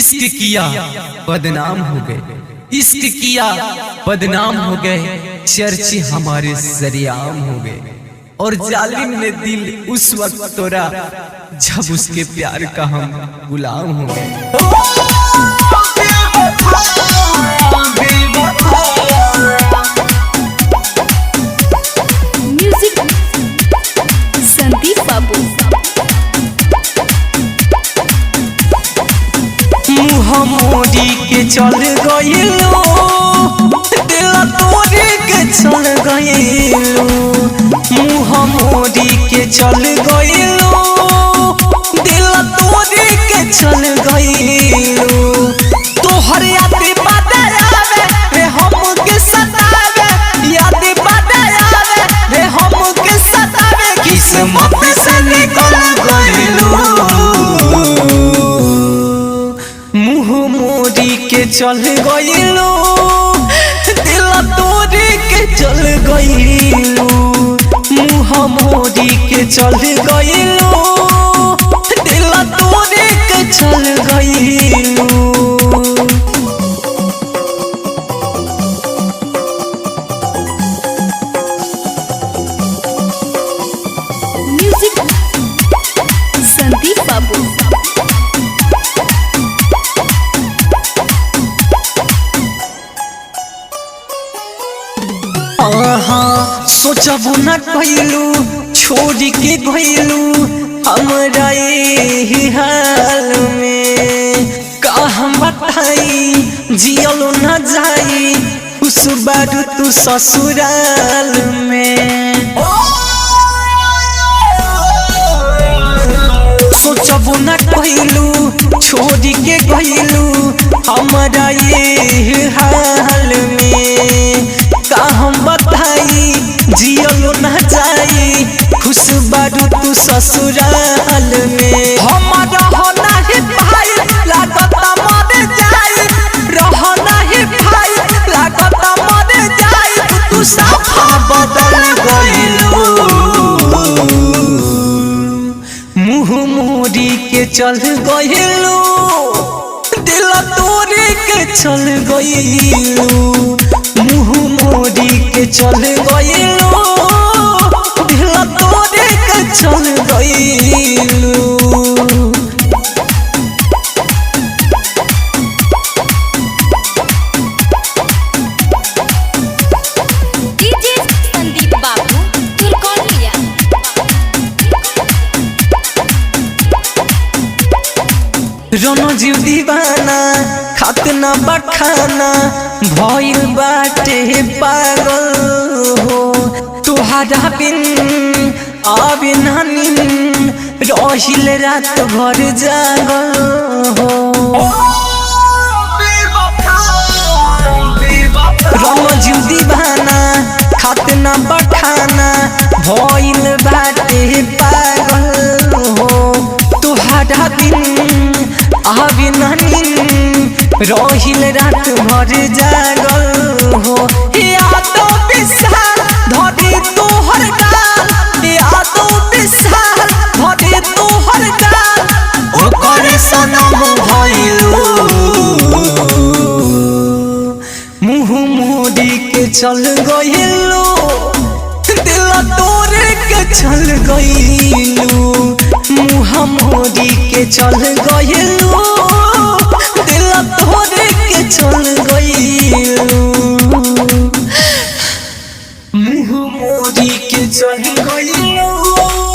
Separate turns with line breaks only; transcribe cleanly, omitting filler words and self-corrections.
इश्क किया बदनाम हो गए, इश्क किया बदनाम हो गए, चर्चे हमारे सरेआम हो गए। और जालिम ने दिल उस वक्त तोड़ा जब उसके प्यार का हम गुलाम हो गए।
म्यूजिक संदीप बाबू।
मुँह मोड़ी के चल गइलो, दिल तोड़ के चल गइलो, मुँह मोड़ी के चल गइलो, दिल तोड़ के चल गइलो। तोहर याद बदलावे रे हमके सतावे, याद बदलावे रे हमके सतावे, किस्मत से निकल गइलो। मुँह मोड़ी के चल गइलो, दिल तोड़ के चल गइलो, मुँह मोड़ी के चल गइलो, दिल तोड़ के चल गइलो।
म्यूजिक संदीप बाबू।
सोचबू न कइलू, छोड़ के गइलू हमरा एही हाल में। का हम बताई जियलो न जाई, उस बार तू ससुराल में। सोचबू न कइलू, छोड़ के गइलू हमरा एही हाल में। का हम बताई जियलो न जाई, खुश बारू तू ससुराल में। हमारा हो नहीं भाई लागत मर जाई, रह नहीं भाई लागत मर जाई, तू साफा बदल गइलू। मुँह मोड़ी के चल गइलू, दिल तोड़ के चल गइलू, मुँह मोड़ी के चल गइलू, दिल तोड़ के चल गइलू।
डीजे संदीप बाबू तुरकोलिया।
रणजीव दीवाना खात न बखाना, भइल बाटे पागल हो। तुहारा बिन आबे नानी रहिल रात भर जागल हो। रणजीव दीवाना खात न बखाना, भइल बाटे पागल हो। तुहारा बिन आबे नानी रहिल रात भर जागल हो। यादो विशाल धरी तोहर गाल, यादो विशाल धरी तोहर गाल, ओकर सनम भइलू। मुँह मोड़ी के चल गइलू, दिल तोड़ के चल गइलू, मुँह मोड़ी के चल गइलू, दिल तोड़ के चल गइलू, मुँह मोड़ी के चल गइलू।